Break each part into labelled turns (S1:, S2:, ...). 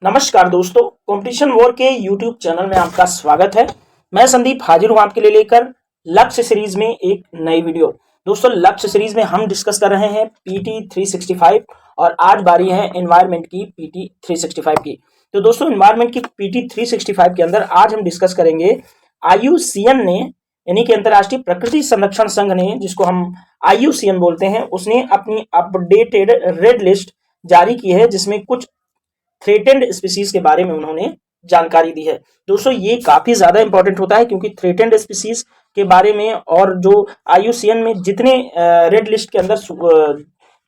S1: नमस्कार दोस्तों, competition war के यूट्यूब चैनल में आपका स्वागत है। मैं संदीप हाजिर हूं आपके लिए लेकर लक्ष्य सीरीज में एक नई वीडियो। दोस्तों, लक्ष्य सीरीज में हम डिस्कस कर रहे हैं पीटी 365 और आज बारी है एनवायरनमेंट की पीटी 365 की। तो दोस्तों, एनवायरनमेंट की पीटी 365 के अंदर आज हम डिस्कस करेंगे IUCN ने, यानी कि अंतर्राष्ट्रीय प्रकृति संरक्षण संघ ने, जिसको हम IUCN बोलते हैं, उसने अपनी अपडेटेड रेड लिस्ट जारी की है जिसमें कुछ थ्रेटेंड स्पीसीज के बारे में उन्होंने जानकारी दी है। दोस्तों, ये काफी ज्यादा इंपॉर्टेंट होता है क्योंकि थ्रेटेंड स्पीसीज के बारे में और जो IUCN में जितने रेड लिस्ट के अंदर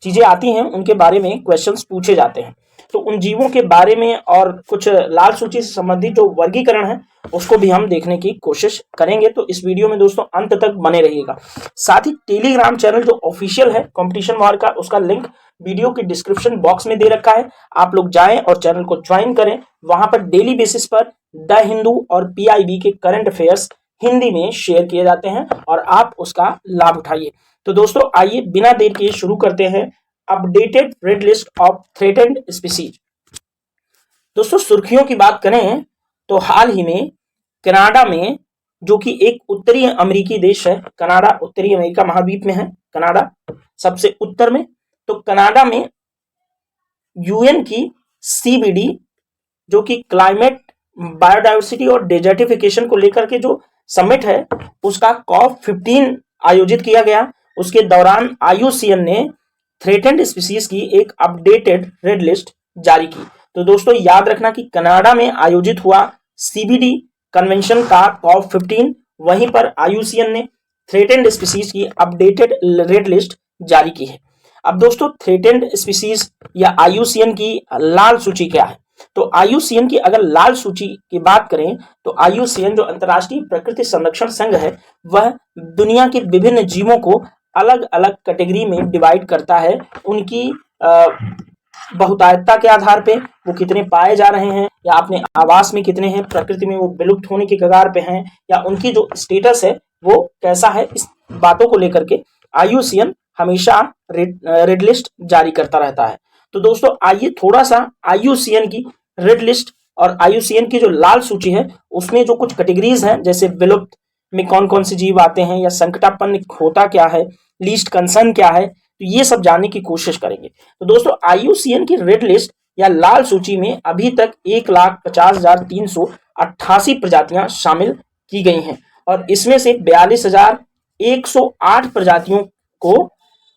S1: चीजें आती हैं उनके बारे में क्वेश्चंस पूछे जाते हैं। तो उन जीवों के बारे में और कुछ लाल सूची से संबंधित जो वर्गीकरण है उसको भी हम देखने की कोशिश करेंगे। तो इस वीडियो में दोस्तों अंत तक बने रहिएगा। साथ ही टेलीग्राम चैनल जो ऑफिशियल है कंपटीशन वॉर का, उसका लिंक वीडियो के डिस्क्रिप्शन बॉक्स में दे रखा है। आप लोग जाएं और चैनल को ज्वाइन करें। वहां पर डेली बेसिस पर द हिंदू और PIB के करंट अफेयर्स हिंदी में शेयर किए जाते हैं और आप उसका लाभ उठाइए। तो दोस्तों, आइए बिना देर किए शुरू करते हैं updated red list of threatened species. दोस्तों, सुर्खियों की बात करें तो हाल ही में कनाडा में, जो कि एक उत्तरी अमेरिकी देश है, कनाडा उत्तरी अमेरिका महाद्वीप में है, कनाडा सबसे उत्तर में। तो कनाडा में UN की CBD, जो कि क्लाइमेट, बायोडाइवर्सिटी और डेजर्टिफिकेशन को लेकर के जो समिट है, उसका COP15 आयोजित किया गया। उसके दौरान IUCN ने थ्रेटेंड स्पीसीज की एक अपडेटेड रेड लिस्ट जारी की। तो दोस्तों, याद रखना कि कनाडा में आयोजित हुआ CBD कन्वेंशन का COP15, वहीं पर IUCN ने थ्रेटेंड स्पीसीज की अपडेटेड रेड लिस्ट जारी की है। अब दोस्तों, थ्रेटेंड स्पीसीज या IUCN की लाल सूची क्या है? तो IUCN की अगर लाल सूची की बात करें तो IUCN जो अंतर्राष्ट्रीय प्रकृति संरक्षण संघ है, वह दुनिया के विभिन्न जीवों को अलग अलग कैटेगरी में डिवाइड करता है। उनकी बहुतायतता के आधार पे वो कितने पाए जा रहे हैं, या अपने आवास में कितने हैं, प्रकृति में वो विलुप्त होने के कगार पे हैं, या उनकी जो स्टेटस है वो कैसा है, इस बातों को लेकर के IUCN हमेशा रेड लिस्ट जारी करता रहता है। तो दोस्तों, आइए थोड़ा सा IUCN की रेड लिस्ट और IUCN की जो लाल सूची है उसमें जो कुछ कैटेगरीज हैं, जैसे विलुप्त में कौन कौन से जीव आते हैं, या संकटापन्न होता क्या है, लीस्ट कंसर्न क्या है, तो ये सब जानने की कोशिश करेंगे। तो दोस्तों, IUCN की रेड लिस्ट या लाल सूची में अभी तक 1,50,388 प्रजातियां शामिल की गई हैं और इसमें से 42,108 प्रजातियों को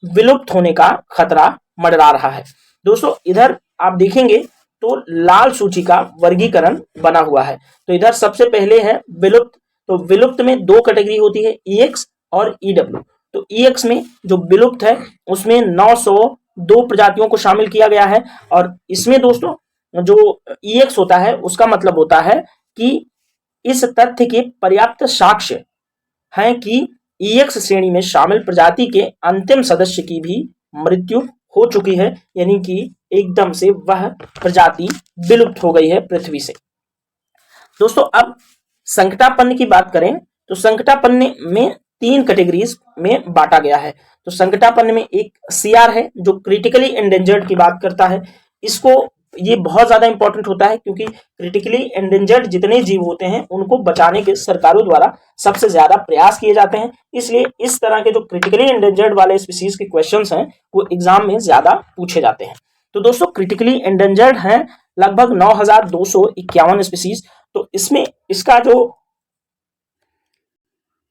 S1: विलुप्त होने का खतरा मंडरा रहा है। दोस्तों, इधर आप देखेंगे तो लाल सूची का वर्गीकरण बना हुआ है। तो इधर सबसे पहले है विलुप्त। तो विलुप्त में दो कैटेगरी होती है, EX और EW। तो EX में जो विलुप्त है उसमें 902 प्रजातियों को शामिल किया गया है। और इसमें दोस्तों जो EX होता है उसका मतलब होता है कि इस तथ्य के पर्याप्त साक्ष्य हैं कि EX श्रेणी में शामिल प्रजाति के अंतिम सदस्य की भी मृत्यु हो चुकी है, यानी कि एकदम से वह प्रजाति विलुप्त हो गई है पृथ्वी से। दोस्तों, अब संकटापन्न की बात करें तो संकटापन्न में 3 कैटेगरीज में बांटा गया है। तो संकटापन्न में एक CR है जो क्रिटिकली एंडेंजर्ड की बात करता है। इसको ये बहुत ज्यादा इंपॉर्टेंट होता है क्योंकि क्रिटिकली एंडेंजर्ड जितने जीव होते हैं उनको बचाने के सरकारों द्वारा सबसे ज्यादा प्रयास किए जाते हैं। इसलिए इस तरह के जो क्रिटिकली एंडेंजर्ड वाले स्पीसीज के क्वेश्चंस हैं वो एग्जाम में ज्यादा पूछे जाते हैं। तो दोस्तों, क्रिटिकली एंडेंजर्ड हैं लगभग 9,251 स्पीसीज। तो इसमें इसका जो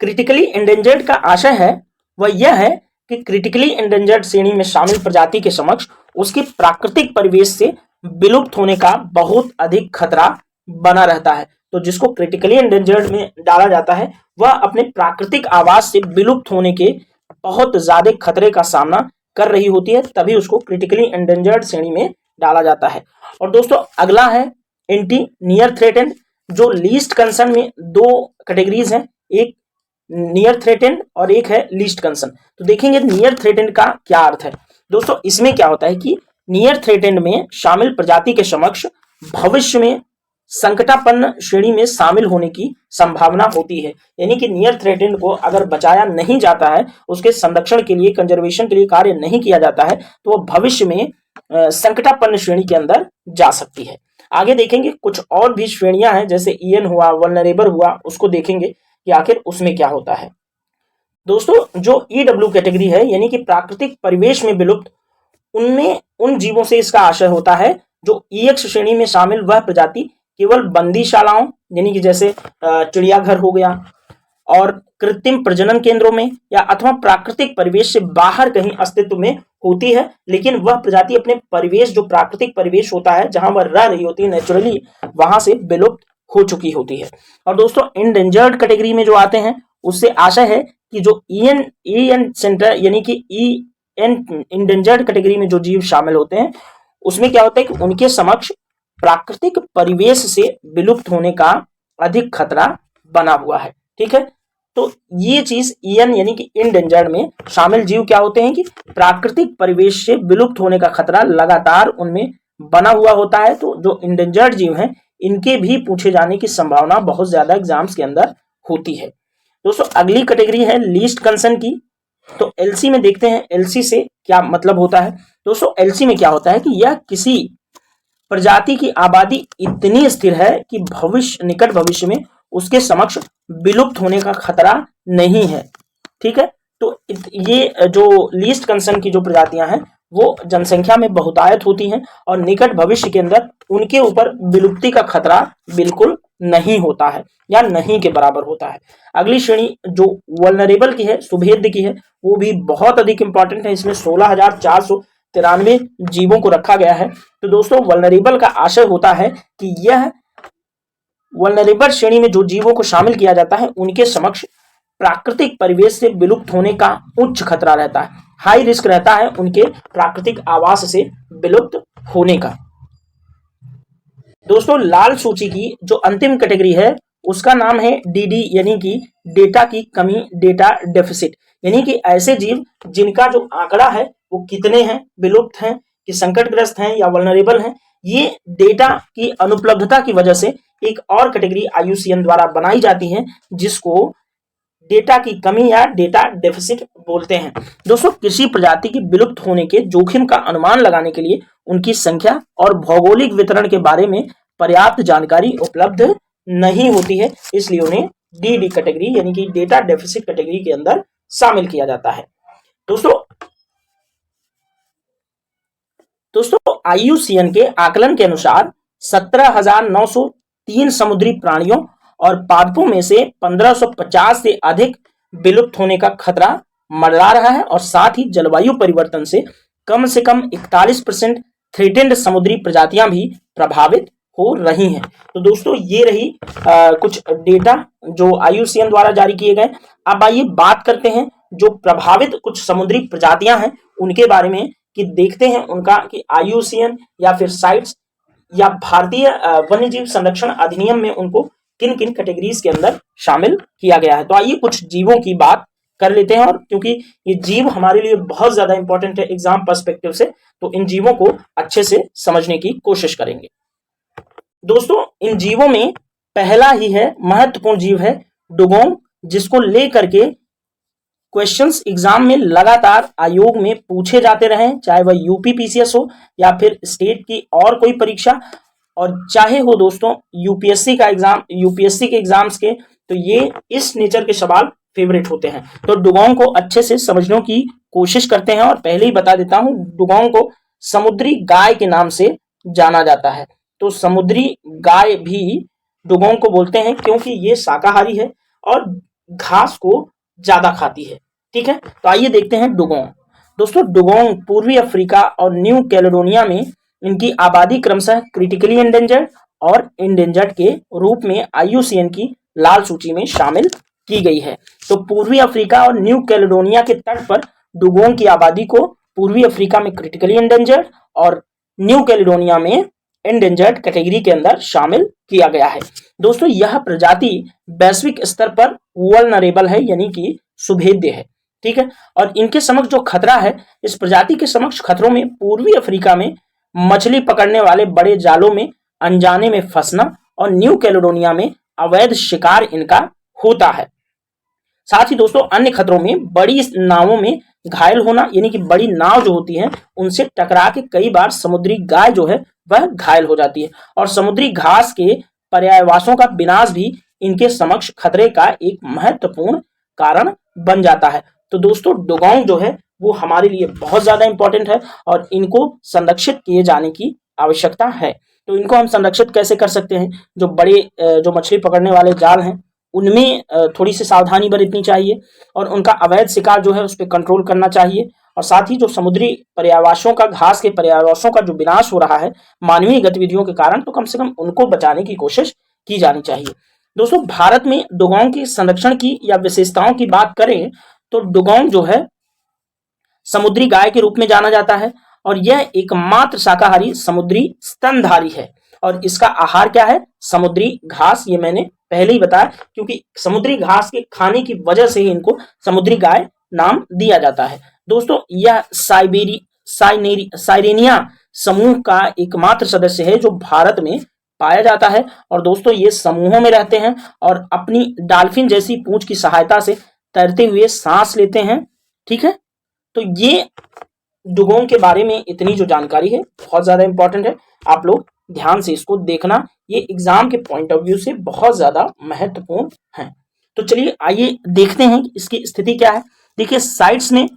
S1: क्रिटिकली एंडेंजर्ड का आशय है वह यह है कि क्रिटिकली एंडेंजर्ड श्रेणी में शामिल प्रजाति के समक्ष उसके प्राकृतिक परिवेश से विलुप्त होने का बहुत अधिक खतरा बना रहता है। तो जिसको क्रिटिकली एंडेंजर्ड में डाला जाता है वह अपने प्राकृतिक आवास से विलुप्त होने के बहुत ज्यादा खतरे का सामना कर रही होती है, तभी उसको क्रिटिकली एंडेंजर्ड श्रेणी में डाला जाता है। और दोस्तों, अगला है एंटी नियर थ्रेटेंड, जो लीस्ट कंसर्न में 2 कैटेगरीज हैं, एक नियर थ्रेटेंड और एक है लीस्ट कंसर्न। तो देखेंगे नियर थ्रेटेंड का क्या अर्थ है। दोस्तों, इसमें क्या होता है कि नियर थ्रेटेंड में शामिल प्रजाति के समक्ष भविष्य में संकटापन्न श्रेणी में शामिल होने की संभावना होती है, यानी कि नियर थ्रेटेंड को अगर बचाया नहीं जाता है, उसके संरक्षण के लिए, कंजर्वेशन के लिए कार्य नहीं किया जाता है, तो वो भविष्य में संकटापन्न श्रेणी के अंदर जा सकती है। आगे देखेंगे कुछ और भी श्रेणियां हैं, जैसे ईएन हुआ, वल्नरेबल हुआ, उसको देखेंगे कि आखिर उसमें क्या होता है। दोस्तों जो ईडब्ल्यू कैटेगरी है यानी कि प्राकृतिक परिवेश में विलुप्त, उनमें उन जीवों से इसका आशय होता है जो ईएक्स श्रेणी में शामिल वह प्रजाति केवल बंदीशालाओं यानी कि जैसे चिड़ियाघर हो गया और कृत्रिम प्रजनन केंद्रों में या अथवा प्राकृतिक परिवेश से बाहर कहीं अस्तित्व में होती है, लेकिन वह प्रजाति अपने परिवेश, जो प्राकृतिक परिवेश होता है जहां वह रह रही होती है नेचुरली, वहां से विलुप्त हो चुकी होती है। और दोस्तों इंडेंजर्ड कैटेगरी में जो आते हैं उससे आशय है कि जो ईएन सेंटर यानी कि ईएन इंडेंजर्ड कैटेगरी में जो जीव शामिल होते हैं उसमें क्या होता है कि उनके समक्ष प्राकृतिक परिवेश से विलुप्त होने का अधिक खतरा बना हुआ है। ठीक है, तो ये चीज ईएन यानी कि इंडेंजर्ड में शामिल जीव क्या होते हैं कि प्राकृतिक परिवेश से विलुप्त होने का खतरा लगातार उनमें बना हुआ होता है। तो जो इंडेंजर्ड जीव हैं इनके भी पूछे जाने की संभावना बहुत ज्यादा एग्जाम्स के अंदर होती है। दोस्तों अगली कैटेगरी है लीस्ट कंसर्न की। तो एलसी में देखते हैं एलसी से क्या मतलब होता है। दोस्तों एलसी में क्या होता है कि यह किसी प्रजाति की आबादी इतनी स्थिर है कि निकट भविष्य में उसके समक्ष विलुप्त होने का खतरा नहीं है। ठीक है, तो ये जो लीस्ट कंसर्न की जो प्रजातियां हैं वो जनसंख्या में बहुतायत होती हैं और निकट भविष्य के अंदर उनके ऊपर विलुप्ति का खतरा बिल्कुल नहीं होता है या नहीं के बराबर होता है। अगली श्रेणी जो वल्नरेबल की है, सुभेद्य की है, वो भी बहुत अधिक इंपॉर्टेंट है। इसमें 16,493 जीवों को रखा गया है। तो दोस्तों वल्नरेबल का आशय होता है कि यह वल्नरेबल श्रेणी में जो जीवों को शामिल किया जाता है उनके समक्ष प्राकृतिक परिवेश से विलुप्त होने का उच्च खतरा रहता है, हाई रिस्क रहता है उनके प्राकृतिक आवास से विलुप्त होने का। दोस्तों लाल सूची की जो अंतिम कैटेगरी है उसका नाम है डीडी यानी कि डेटा की कमी, डेटा डेफिसिट, यानी कि ऐसे जीव जिनका जो आंकड़ा है वो कितने हैं, विलुप्त हैं कि संकटग्रस्त हैं या वल्नरेबल हैं, ये डेटा की अनुपलब्धता की वजह से एक और कैटेगरी आईयूसीएन द्वारा बनाई जाती है जिसको डेटा की कमी या डेटा डेफिसिट बोलते हैं। दोस्तों किसी प्रजाति की विलुप्त होने के जोखिम का अनुमान लगाने के लिए उनकी संख्या और भौगोलिक वितरण के बारे में पर्याप्त जानकारी उपलब्ध नहीं होती है, इसलिए उन्हें डीडी कैटेगरी यानी कि डेटा डेफिसिट कैटेगरी के अंदर शामिल किया जाता है। दोस्तों आईयूसीएन के आकलन के अनुसार 17,903 समुद्री प्राणियों और पादपों में से 1550 से अधिक विलुप्त होने का खतरा मंडरा रहा है और साथ ही जलवायु परिवर्तन से कम 41% थ्रेटेंड समुद्री प्रजातियां भी प्रभावित हो रही हैं। तो दोस्तों ये रही कुछ डेटा जो आईयूसीएन द्वारा जारी किए गए। अब आइए बात करते हैं जो प्रभावित कुछ समुद्री प्रजातियां हैं उनके बारे में, कि देखते हैं उनका कि आईयूसीएन या फिर साइट्स या भारतीय वन्यजीव संरक्षण अधिनियम में उनको किन किन कैटेगरीज के अंदर शामिल किया गया है। तो आइए कुछ जीवों की बात कर लेते हैं, और क्योंकि ये जीव हमारे लिए बहुत ज्यादा इंपॉर्टेंट है एग्जाम पर्सपेक्टिव से, तो इन जीवों को अच्छे से समझने की कोशिश करेंगे। दोस्तों इन जीवों में पहला ही है महत्वपूर्ण जीव है डुगोंग, जिसको लेकर के क्वेश्चंस एग्जाम में लगातार आयोग में पूछे जाते रहे, चाहे वह यूपी पीसीएस हो या फिर स्टेट की और कोई परीक्षा, और चाहे हो दोस्तों यूपीएससी का एग्जाम, यूपीएससी के एग्जाम्स के, तो ये इस नेचर के सवाल फेवरेट होते हैं। तो डुगोंग को अच्छे से समझने की कोशिश करते हैं, और पहले ही बता देता हूं डुगोंग को समुद्री गाय के नाम से जाना जाता है। तो समुद्री गाय भी डुगोंग को बोलते हैं क्योंकि ये शाकाहारी है और घास को ज्यादा खाती है। ठीक है, तो आइए देखते हैं डुगोंग। दोस्तों डुगोंग पूर्वी अफ्रीका और न्यू कैलेडोनिया में इनकी आबादी क्रमशः क्रिटिकली एंडेंजर्ड और एंडेंजर्ड के रूप में आईयूसीएन की लाल सूची में शामिल की गई है। तो पूर्वी अफ्रीका और न्यू कैलेडोनिया के तट पर डुगोंग की आबादी को पूर्वी अफ्रीका में क्रिटिकली एंडेंजर्ड और न्यू कैलेडोनिया में एंडेंजर्ड कैटेगरी के अंदर शामिल किया गया है। दोस्तों यह प्रजाति वैश्विक स्तर पर वल्नरेबल है यानी कि सुभेद्य है। ठीक है, और इनके समक्ष जो खतरा है, इस प्रजाति के समक्ष खतरों में पूर्वी अफ्रीका में मछली पकड़ने वाले बड़े जालों में अनजाने में फंसना और न्यू कैलेडोनिया में अवैध शिकार इनका होता है। साथ ही दोस्तों अन्य खतरों में बड़ी नावों में घायल होना, यानी कि बड़ी नाव जो होती है उनसे टकरा के कई बार समुद्री गाय जो है वह घायल हो जाती है और समुद्री घास के पर्यायवासों का विनाश भी इनके समक्ष खतरे का एक महत्वपूर्ण कारण बन जाता है। तो दोस्तों डुगोंग जो है वो हमारे लिए बहुत ज्यादा इंपॉर्टेंट है और इनको संरक्षित किए जाने की आवश्यकता है। तो इनको हम संरक्षित कैसे कर सकते हैं? जो बड़े जो मछली पकड़ने वाले जाल हैं उनमें थोड़ी सी सावधानी बरतनी चाहिए और उनका अवैध शिकार जो है उस पर कंट्रोल करना चाहिए और साथ ही जो समुद्री पर्यावरणों का, घास के पर्यावरणों का जो विनाश हो रहा है मानवीय गतिविधियों के कारण, तो कम से कम उनको बचाने की कोशिश की जानी चाहिए। दोस्तों भारत में डुगोंग के संरक्षण की या विशेषताओं की बात करें तो डुगोंग जो है समुद्री गाय के रूप में जाना जाता है और यह एकमात्र शाकाहारी समुद्री स्तनधारी है और इसका आहार क्या है? समुद्री घास। ये मैंने पहले ही बताया, क्योंकि समुद्री घास के खाने की वजह से ही इनको समुद्री गाय नाम दिया जाता है। दोस्तों यह साइरेनिया समूह का एकमात्र सदस्य है जो भारत में पाया जाता है और दोस्तों ये समूहों में रहते हैं और अपनी डॉल्फिन जैसी पूंछ की सहायता से तैरते हुए सांस लेते हैं। ठीक है, तो ये डुगोंग के बारे में इतनी जो जानकारी है बहुत ज्यादा इंपॉर्टेंट है, आप लोग ध्यान से इसको देखना, ये एग्जाम के पॉइंट ऑफ व्यू से बहुत ज्यादा महत्वपूर्ण है। तो चलिए आइए देखते हैं कि इसकी स्थिति क्या है। देखिए साइट्स में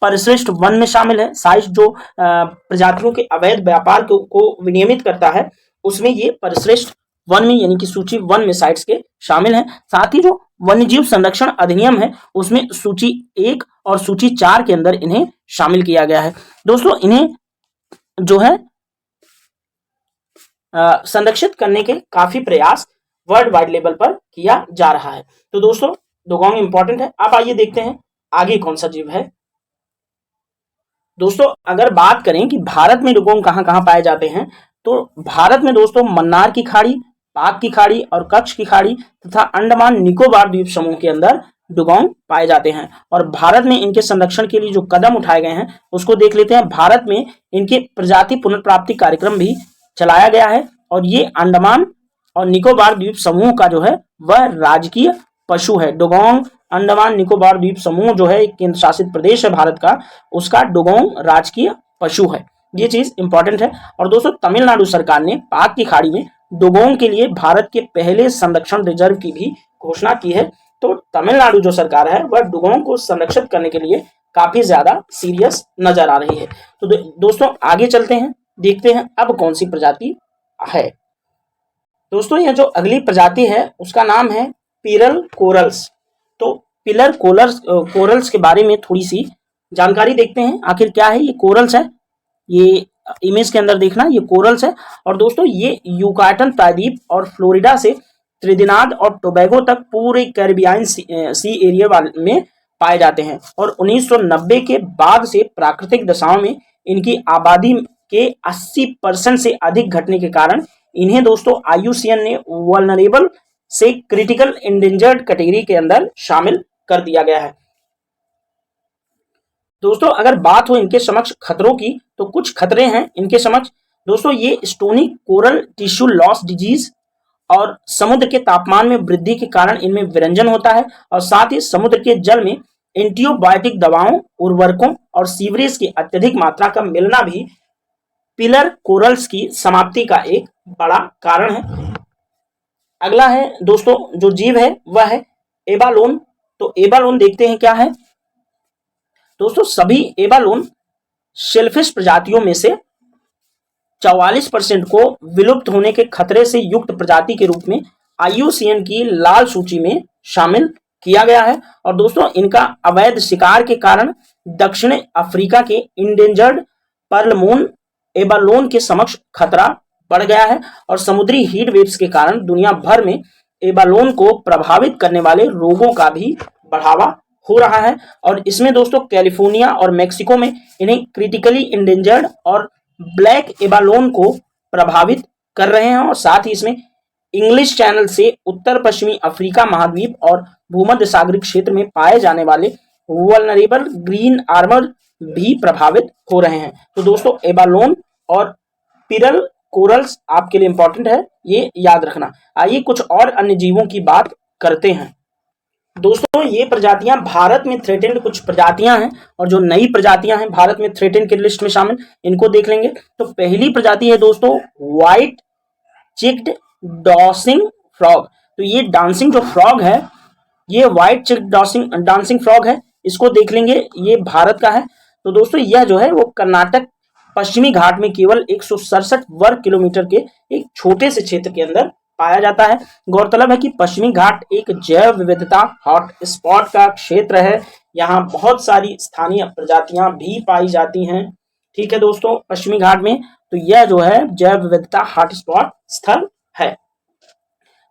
S1: परिश्रेष्ठ वन में शामिल है। साइट्स जो प्रजातियों के अवैध व्यापार को विनियमित करता है उसमें ये परिश्रेष्ठ वन में यानी कि सूची 1 में साइट्स के शामिल हैं। साथ ही जो वन्यजीव संरक्षण अधिनियम है उसमें सूची 1 और सूची 4 के अंदर इन्हें शामिल किया गया है। दोस्तों इन्हें जो है संरक्षित करने के काफी प्रयास वर्ल्ड वाइड लेवल पर किया जा रहा है। तो दोस्तों डुगोंग इंपॉर्टेंट है। अब आइए देखते हैं आगे कौन सा जीव है। दोस्तों अगर बात करें कि भारत में डुगोंग कहां कहां पाए जाते हैं तो भारत में दोस्तों मन्नार की खाड़ी, पाक की खाड़ी और कच्छ की खाड़ी तथा अंडमान निकोबार द्वीप समूह के अंदर डुगोंग पाए जाते हैं और भारत में इनके संरक्षण के लिए जो कदम उठाए गए हैं उसको देख लेते हैं। भारत में इनके प्रजाति पुनर्प्राप्ति कार्यक्रम भी चलाया गया है और ये अंडमान और निकोबार द्वीप समूह का जो है वह राजकीय पशु है। डुगोंग अंडमान निकोबार द्वीप समूह जो है एक केंद्र शासित प्रदेश है भारत का, उसका डुगोंग राजकीय पशु है। ये चीज इंपॉर्टेंट है। और दोस्तों तमिलनाडु सरकार ने पाक की खाड़ी में डुगोंग के लिए भारत के पहले संरक्षण रिजर्व की भी घोषणा की है। तो तमिलनाडु जो सरकार है वह डुगोंग को संरक्षित करने के लिए काफी ज्यादा सीरियस नजर आ रही है। तो दोस्तों आगे चलते हैं, देखते हैं अब कौन सी प्रजाति है। दोस्तों यह जो अगली प्रजाति है उसका नाम है पिरल कोरल्स। तो पिलर कोरल्स के बारे में थोड़ी सी जानकारी देखते हैं। आखिर क्या है ये कोरल्स है, ये इमेज के अंदर देखना, ये कोरल्स है। और दोस्तों ये युकाटन प्रायद्वीप और फ्लोरिडा से त्रिनिदाद और टोबैगो तक पूरे कैरिबियन सी एरिया में पाए जाते हैं और 1990 के बाद से प्राकृतिक दशाओं में इनकी आबादी के 80% से अधिक घटने के कारण इन्हें दोस्तों IUCN ने वल्नरेबल से क्रिटिकल इंडेंजर्ड कैटेगरी के अंदर शामिल कर दिया गया है। दोस्तों अगर बात हो इनके समक्ष खतरों की तो कुछ खतरे हैं इनके समक्ष। दोस्तों ये stony coral tissue loss disease और समुद्र के तापमान में वृद्धि के कारण इनमें विरंजन होता है और साथ ही समुद्र के जल में एंटीबायोटिक दवाओं, उर्वरकों और सीवरेज की अत्यधिक मात्रा का मिलना भी पिलर कोरल्स की समाप्ति का एक बड़ा कारण है। अगला है दोस्तों जो जीव है वह है एबालोन। तो एबालोन देखते हैं क्या है। दोस्तों सभी एबालोन शेलफिश प्रजातियों में से 44% को विलुप्त होने के खतरे से युक्त प्रजाति के रूप में IUCN की लाल सूची में शामिल किया गया है। और दोस्तों इनका अवैध शिकार के कारण दक्षिण अफ्रीका के इंडेंजर्ड पर्लमोन एबालोन के समक्ष खतरा बढ़ गया है और समुद्री हीट वेव्स के कारण दुनिया भर में एबालोन को प्रभावित करने वाले रोगों का भी बढ़ावा हो रहा है। और इसमें दोस्तों कैलिफोर्निया और मेक्सिको में इन्हें क्रिटिकली इंडेंजर्ड और ब्लैक एबालोन को प्रभावित कर रहे हैं और साथ ही इसमें इंग्लिश चैनल से उत्तर पश्चिमी अफ्रीका महाद्वीप और भूमध्य सागरीय क्षेत्र में पाए जाने वाले वल्नरेबल ग्रीन आर्मर भी प्रभावित हो रहे हैं। तो दोस्तों एबालोन और पिरल कोरल्स आपके लिए इंपॉर्टेंट है, ये याद रखना। आइए कुछ और अन्य जीवों की बात करते हैं। दोस्तों ये प्रजातियां भारत में थ्रेटेंड कुछ प्रजातियां हैं, और जो नई प्रजातियां हैं भारत में थ्रेटेंड की लिस्ट में शामिल, इनको देख लेंगे। तो पहली प्रजाति है दोस्तों व्हाइट चिक्ड डांसिंग फ्रॉग। तो ये डांसिंग जो फ्रॉग है, ये व्हाइट चिक्ड डांसिंग फ्रॉग है, इसको देख लेंगे, ये भारत का है। तो दोस्तों यह जो है वो कर्नाटक पश्चिमी घाट में केवल 167 वर्ग किलोमीटर के एक छोटे से क्षेत्र के अंदर पाया जाता है। गौरतलब है कि पश्चिमी घाट एक जैव विविधता हॉट स्पॉट का क्षेत्र है, यहाँ बहुत सारी स्थानीय प्रजातियां भी पाई जाती हैं। ठीक है दोस्तों, पश्चिमी घाट में, तो यह जो है जैव विविधता हॉटस्पॉट स्थल है।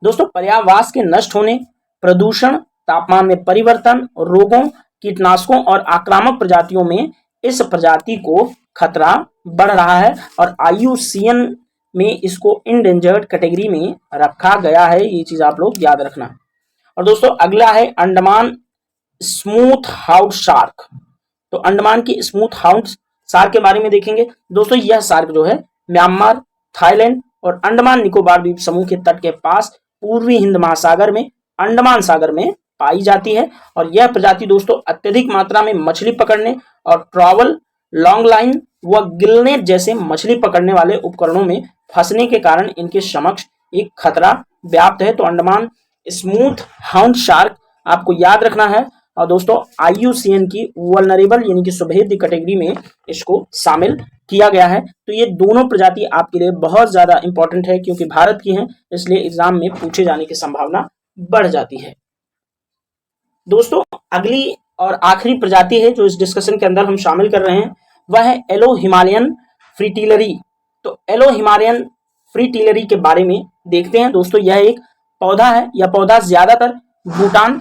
S1: दोस्तों पर्यावरण के नष्ट होने, प्रदूषण, तापमान में परिवर्तन, रोगों, कीटनाशकों और आक्रामक प्रजातियों में इस प्रजाति को खतरा बढ़ रहा है, और IUCN में इसको इंडेंजर्ड कैटेगरी में रखा गया है। ये चीज आप लोग याद रखना। और दोस्तों अगला है अंडमान स्मूथ हाउड शार्क। तो अंडमान की स्मूथ हाउड शार्क के बारे में देखेंगे। दोस्तों यह शार्क जो है म्यांमार, थाईलैंड और अंडमान निकोबार द्वीप समूह के तट के पास पूर्वी हिंद महासागर में अंडमान सागर में पाई जाती है। और यह प्रजाति दोस्तों अत्यधिक मात्रा में मछली पकड़ने और ट्रॉवल, लॉन्ग लाइन व गिलनेट जैसे मछली पकड़ने वाले उपकरणों में फंसने के कारण इनके समक्ष एक खतरा व्याप्त है। तो अंडमान स्मूथ हाउंड शार्क आपको याद रखना है। और दोस्तों IUCN की वल्नरेबल यानी कि सुभेद्य कैटेगरी में इसको शामिल किया गया है। तो ये दोनों प्रजाति आपके लिए बहुत ज्यादा इंपॉर्टेंट है, क्योंकि भारत की हैं, इसलिए एग्जाम में पूछे जाने की संभावना बढ़ जाती है। दोस्तों अगली और आखिरी प्रजाति है जो इस डिस्कशन के अंदर हम शामिल कर रहे हैं, वह है एलो हिमालयन फ्रीटिलरी। तो एलो हिमालयन फ्रीटिलरी के बारे में देखते हैं। दोस्तों यह एक पौधा है। यह पौधा ज्यादातर भूटान,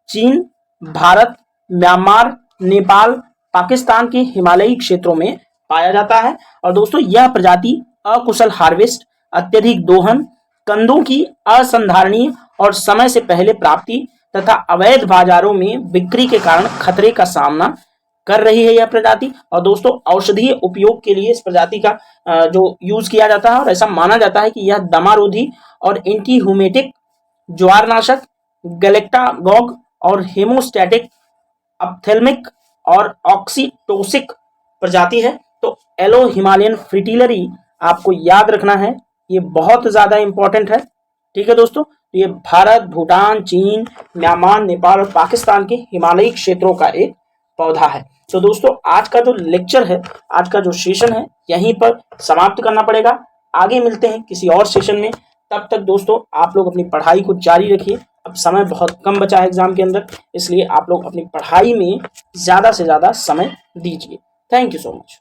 S1: चीन, भारत, म्यांमार, नेपाल, पाकिस्तान के हिमालयी क्षेत्रों में पाया जाता है। और दोस्तों यह प्रजाति अकुशल हार्वेस्ट, अत्यधिक दोहन, कंदों की असंधारणीय और समय से पहले प्राप्ति तथा अवैध बाजारों में बिक्री के कारण खतरे का सामना कर रही है यह प्रजाति। और दोस्तों औषधीय उपयोग के लिए इस प्रजाति का जो यूज किया जाता है, और ऐसा माना जाता है कि यह दमारोधी और एंटीहुमेटिक, ज्वारनाशक, गैलेक्टागॉग और हेमोस्टैटिक, अप्थेल्मिक और ऑक्सीटोसिक प्रजाति है। तो एलो हिमालयन फ्रीटिलरी आपको याद रखना है, ये बहुत ज्यादा इंपॉर्टेंट है। ठीक है दोस्तों, तो ये भारत, भूटान, चीन, म्यांमार, नेपाल और पाकिस्तान के हिमालयी क्षेत्रों का एक पौधा है। तो दोस्तों आज का जो लेक्चर है, आज का जो सेशन है, यहीं पर समाप्त करना पड़ेगा। आगे मिलते हैं किसी और सेशन में। तब तक दोस्तों आप लोग अपनी पढ़ाई को जारी रखिए। अब समय बहुत कम बचा है एग्जाम के अंदर, इसलिए आप लोग अपनी पढ़ाई में ज्यादा से ज्यादा समय दीजिए। Thank you so much.